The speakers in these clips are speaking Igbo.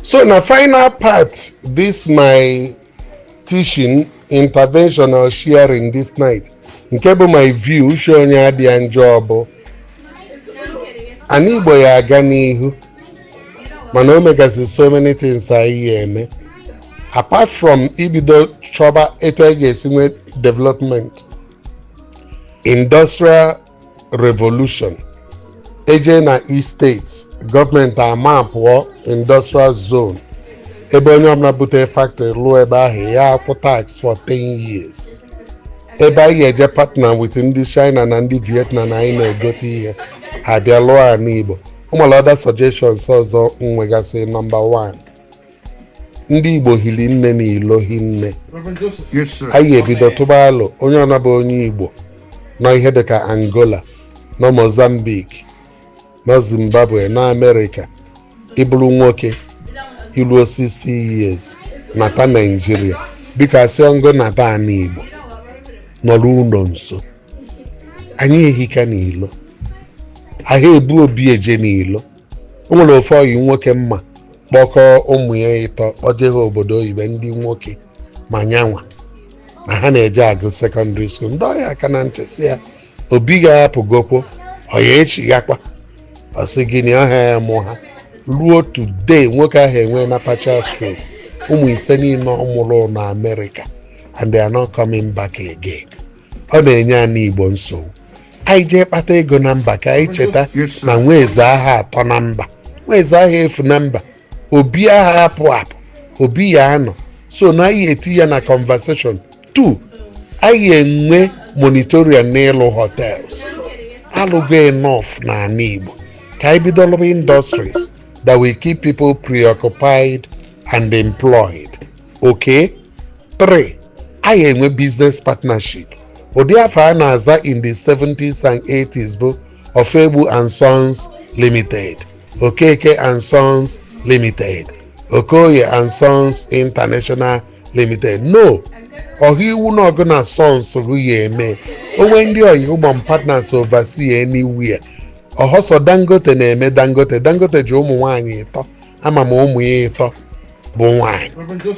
So na final part, this my teaching, intervention or sharing this night. Nke bụ my view, uche onye adịa njọ bụ anyị Igbo ya aga n'ihu mana o megasị so many things anyị eme apart from ibido chọba etu anyị ga-esi nwee development. Industrial revolution eje na East States gọọmenti ama pụọ industrial zone ebe onye ọbụla bute factory lụọ ebe ahụ ya akwụ tax for 10 years. Ebe anyị eje partner with ndị China na ndị Vietnam na anyị na-egote ihe ha bịa lụọ a n'Igbo. Ụmụala other suggestions ọzọ nwegasị number 1. Ndị Igbo hili nne na ilo hinne. Anyị ebido tụba alụ onye ọnabụ onye Igbo nọ ihe dịka Angola, nọ Mozambique, nọ Zimbabwe, nọ America, ịbụrụ nwoke iluo 60 years nata Nigeria biko asị ọngọ nata ana Igbo nọrọ ụlọ nso. Anyị ehika n'ilo ahịa ebu obi eje n'ilo. O nwere ofe ọyị nwoke mma kpọkọ ụmụ ya ịtọ ojeghị obodo oyibo ndị nwoke ma nyanwa na ha na-eje agụ secondary school. Ndị ọya aka na ntịsị ya obi ga-apụgokwo ọya echighakwa ọsị gịnị ọha ya mụ ha ruo today nwoke ahụ enwe na partial stroke. Ụmụ ise niile ọ mụrụ na America and they are not coming back again. Ọ na-enye anyị Igbo nsogbu. Anyị jee kpata ego na mba ka anyị cheta na nwaeze aha atọ na mba, nwaeze aha efu na mba, obi aha apụ apụ, obi ya anọ. So na anyị eti ya na conversation. 2, anyị enwe monitoring n'ịlụ hotels. Alụgo enough na ana Igbo ka anyị bido lụba industries that will keep people preoccupied and employed. Okay? 3, anyị enwe business partnership. Ụdị afọ a na-aza in the 70s and 80s bụ Ofegbu and Sons Limited, Okeke and Sons Limited, Okoye and Sons International Limited. No, ọhaiwu na ọgụ na Sons rụ ya eme. Onwe ndị ọyịụgbọm partners oversee anywhere. Ọhọsọ Dangote na-eme Dangote. Dangote ji ụmụ nwaanyị ịtọ ama ma ụmụ ya ịtọ bụ nwaanyị.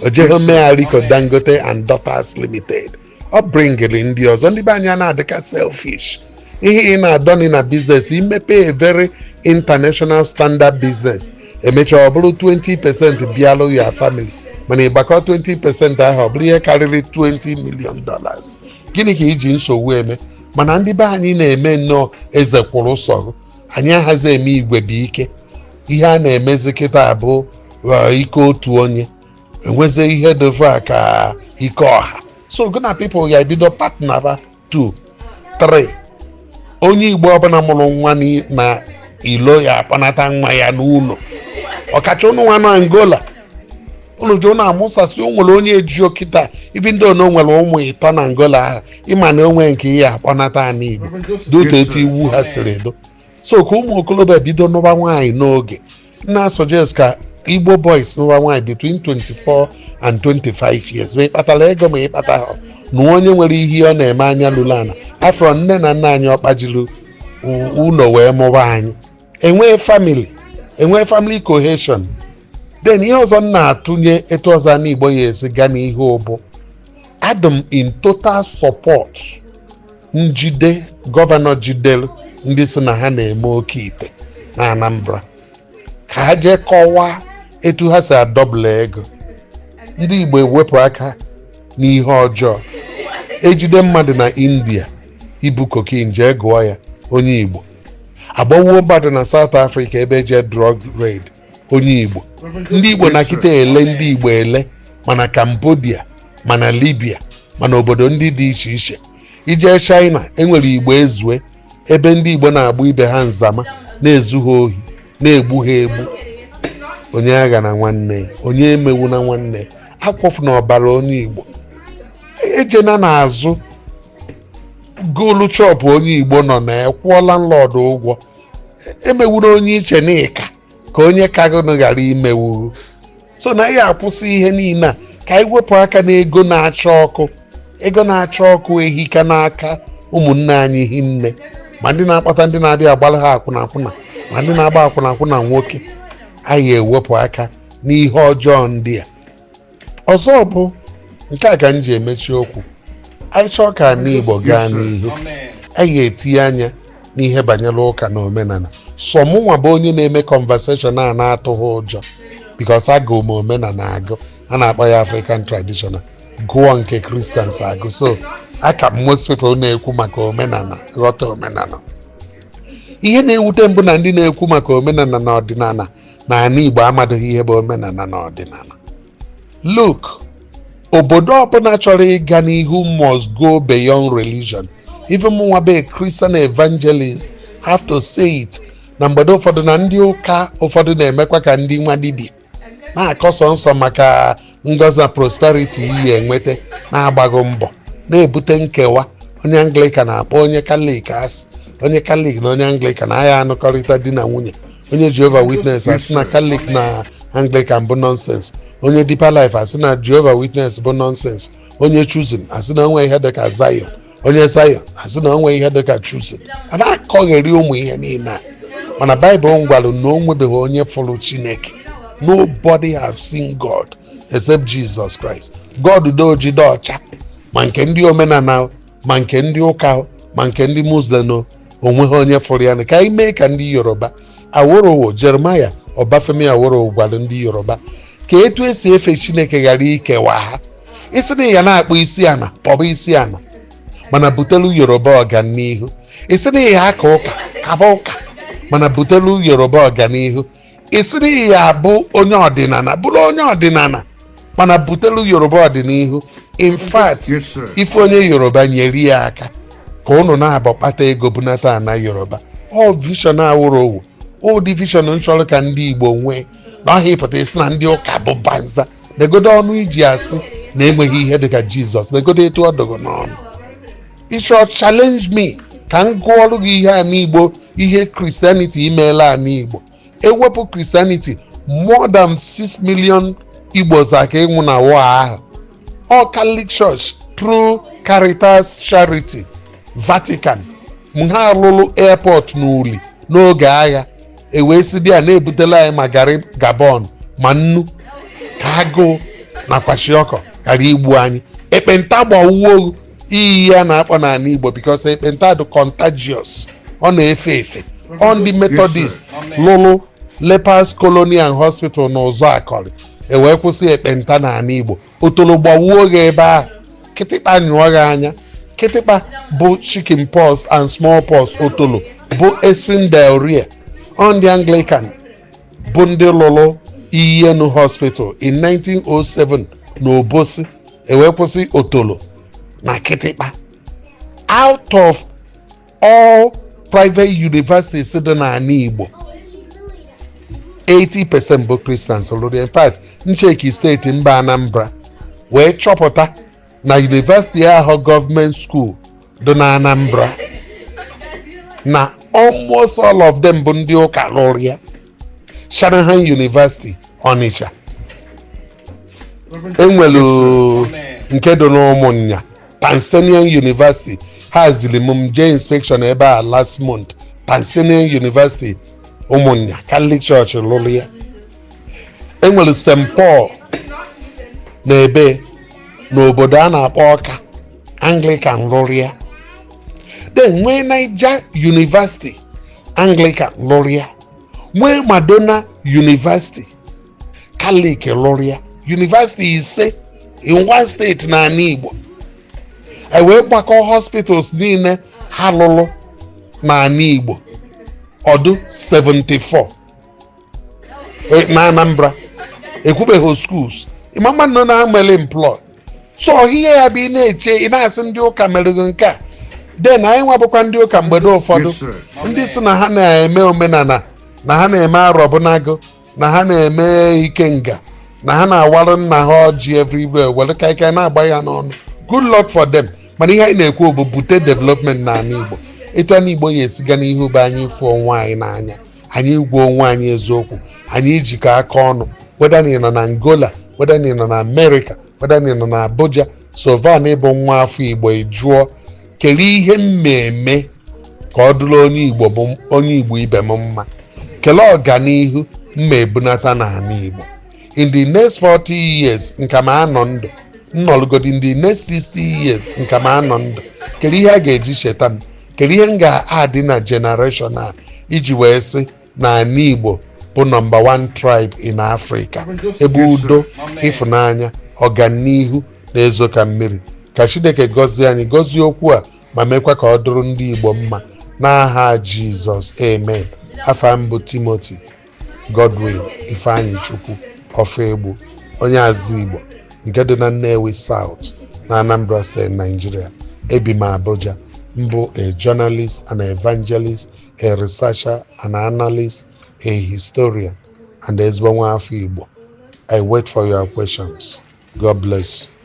Ojeho Mealiko Dangote and Daughters Limited. Upbringing ndị ọzọ ndị be anyị na-adịka selfish. Ihe ị na-adọni na business imepe a very international standard business emecha ọ bụrụ 20% bịalụ ya family mana ịgbakọ 20% ahụ ọ bụrụ ihe karịrị $20 million. Gịnị ka iji nsogbu eme? Mana ndị be anyị na-eme nnọọ eze kwụrụ sọgụ. Anyị aghazi eme igwe bụ ike. Ihe a na-emezi kịta bụ ike otu onye enwezi ihe dịva ka ike ọha. So gonna people ya ebido partner 2, 3. Onye Igbo ọbụla mụrụ nwa na ilo ya akpanata nwa ya n'ụlọ. Ọkacha ụnụ nwa na Angola. Ụnụ ji ụnụ amụsasị o nwere onye eji kịta even ndị ono nwere ụmụ ịtọ na Angola ahụ ịma na onwe nke ihe akpọnata ana Igbo dotu etu iwu ha siri edo. So ka ụmụ okolobịa bido nụba nwaanyị n'oge. Na suggest ka Igbo boys nụba nwaanyị between 24 and 25 years. Ma ịkpatara ego ma ịkpata ha na onye nwere ihe ọ na-eme anya lụrụ ana afọ nne na nna anyị ọkpajilu ụlọ wee mụba anyị. Enwe family cohesion. Then ihe ọzọ na-atụnye etu ọzọ na Igbo ya esi gaa n'ihe ụbụ. Adam in total support njide gọvanọ jidelu ndị si na ha na-eme oke ite na Anambra ka ha jee kọwaa etu ha si adọbụla ego. Ndị Igbo ewepụ aka n'ihe ọjọọ. Ejide mmadụ na India ibu cocaine jee gụọ ya onye Igbo. Agbawuo mmadụ na South Africa ebe jee drug raid onye Igbo. Ndị Igbo na kịta ele ndị Igbo ele mana Cambodia mana Libya mana obodo ndị dị iche iche. Ije China enwere Igbo ezue ebe ndị Igbo na-agba ibe ha nzama na-ezu ha ohi na-egbu ha egbu. Onye agha na nwanne, onye emewu na nwanne, akwofu na ọbara onye Igbo. Ejena n'azụ goolu chọp onye Igbo nọ na ekwuola nlọdụ ụgwọ. Emewuru onye iche n'ịka ka onye kagụnụ ghara imewu. So na ya akwụsị ihe niile a ka anyị wepụ aka na ego na-acha ọkụ. Ego na-acha ọkụ ehika n'aka ụmụnne anyị hinne. Ma ndị na-akpata ndị na-abịa agbara ha akwụna akwụna ma ndị na-agba akwụna akwụna nwoke. Anyị ewepụ aka n'ihe ọjọọ ndị a. Ọzọ bụ nke a ka m ji emechi okwu, anyị chọọ ka ala Igbo gaa n'ihu, anyị ga-etinye anya n'ihe banyere ụka na omenala. So mụnwa bụ onye na-eme conversation a na-atụghị ụjọ because agụ m omenala agụ, a na-akpọ ya African traditional, gụọ nke Christians agụ. So aka m most people na-ekwu maka omenala, ghọta omenala. Ihe na-ewute mbụ na ndị na-ekwu maka omenala na ọdịnala na ala Igbo amadịghị ihe bụ omenala na ọdịnala. Look, obodo ọbụla chọrọ ịga n'ihu must go beyond religion. Even mụnwa be Christian evangelist have to say it. Na mgbede ụfọdụ na ndị ụka ụfọdụ na-emekwa ka ndị nwa dibịa na-akọsọ nsọ maka ngọzi na prosperity iyi enweta, na-agbago mbọ na-ebute nkewa. Onye Anglican na-akpọ onye Catholic asị, onye Catholic na onye Anglican agha anụkọrịta di na nwunye, onye Jehovah Witness asị na Catholic na Anglican bụ nonsense, onye Deeper Life asị na Jehovah Witness bụ nonsense, onye Choosing asị na onwe ihe dịka Zion, onye Zion asị na onwe ihe dịka Choosing. A na-akọgheri ụmụ ihe niile a, mana Bible ngwalụ na o nwebeghị onye fụrụ Chineke. Nobody have seen God except Jesus Christ. God do jide ọcha, ma nke ndị omenala, ma nke ndị ụka, ma nke ndị Muslim, onweghị onye fụrụ ya. Ka anyị mee ka ndị Yoruba, Aworowo Jeremiah Ọbafemi Aworowo gwara ndị Yoruba ka etu esi efe Chineke ghara ikewa ha. Isi na ya na-akpọ isi ana kpọba isi ana, mana butelu Yoruba ọganihu. Isi na ya aka ụka kaba ụka, mana butelu Yoruba ọganihu. Isi na ya bụ onye ọdịnala bụrụ onye ọdịnala, mana butelu Yoruba ọdịnihu. In fact, ife onye Yoruba nyere ya aka ka unu na-abụ kpata ego bunata ana Yoruba. All vision Aworowo, all division nchọrọ ka ndị Igbo nwee, na ọha ịpụta isi na ndị ụka bụ banza. Negodo ọnụ iji asị na enweghị ihe dịka Jizọs, negodo etu ọ dọgọ n'ọnụ. Ịchọ challenge me ka m gụọrụ gị ihe a n'Igbo, ihe Christianity imeela a n'Igbo. Ewepụ Christianity, more than 6 million Igbos aka ịnwụ na war ahụ. All Catholic Church through Caritas Charity, Vatican, ha alụlụ airport n'Uli n'oge agha, ewee si dị a na-ebutela anyị ma garị Gabon ma nnu ka agụụ na kwashiọkọ ghara igbu anyị. Ekpenta gbawuo iyi ya na-akpọ n'ala Igbo because ekpenta dị contagious, ọ na-efe efe. On the Methodist lụlụ Lepers Colony and Hospital n'ụzọ Akọrị, ewee kwụsị ekpenta n'ala Igbo. Otolo gbawuo gị ebe ahụ, kịtịkpa nyụọ gị anya. Kịtịkpa bụ chicken pox and small pox, otolo bụ extreme diarrhea. On the Anglican bụ ndị lụlụ Iyenu Hospital in 1907 n'Obosi, ewee kwụsị otolo na kịtịkpa. Out of all private universities dị n'ala Igbo, 80% bụ Christians lụrụ. In fact, ncheki steeti mba Anambra wee chọpụta na university ahụ government school dị na Anambra na almost all of them bụ ndị ụka lụrụ ya. Shanahan University Onitsha, enwelu nke dị n'Ụmụnya, Tanzanian University haziri m jee inspection ebe a last month. Tanzanian University Ụmụnya Catholic Church lụrụ ya. Enwelu St. Paul na ebe n'obodo a na-akpọ Ọka, Anglican lụrụ ya. Then nwee Niger University, Anglican lụrụ ya. Nwee Madonna University, Catholic lụrụ ya. University ise in one state n'ala Igbo. Ewee gbakọ hospitals niile ha lụrụ n'ala Igbo ọdụ 74 na Anambra. Ekwubeghị schools, ịmama nọ na amele employ. So ihe ya bụ ị na-eche, ị na-asị ndị ụka mere gị nke a. Den anyị nwabụkwa ndị ụka mgbede ụfọdụ ndị si na ha na-eme omenala, na ha na-eme arọbụnagụ, na ha na-eme ikenga, na ha na-awarụ nna ha ọjị everywhere were kaikai na-agba ya n'ọnụ. Good luck for them. Mana ihe anyị na-ekwu bụ bute development n'ala Igbo. Etu ana Igbo ya esiga n'ihu bụ anyị ịfụ onwe anyị n'anya, anyị gwa onwe anyị eziokwu, anyị ijikọ aka ọnụ. Whether na ị nọ na Angola, whether na ị nọ na America, whether na ị nọ na Abuja, Sovan ịbụ nwa afọ Igbo jụọ kere ihe mmemme ka ọ dụrụ onye Igbo ibe m mma, kelee ọganihu mma ebunata n'ala Igbo. in the next 40 years nka ma anọ ndụ, nnọlụgodi in the next 60 years nka ma anọ ndụ, kedu ihe a ga-eji cheta m, kedu ihe m ga-adị na generation a iji wee sị na ala Igbo bụ nọmba 1 tribe in Africa, ebe udo, ịfụnanya, ọganihu na-ezo ka mmiri. Ka Chineke gọzie anyị, gọzie okwu a ma mekwa ka ọ dụrụ ndị Igbo mma n'aha Jizọs, amen. Afa m bụ Timothy Godwin Ifeanyi Chukwu Ofegbu, onye azụ Igbo nke dị na Nnewi South na Anambra State, Nigeria. Ebi m Abuja. Mbụ a journalist, an evangelist, a researcher, an analyst, a historian, and ezigbo nwa afọ Igbo. I wait for your questions. God bless you.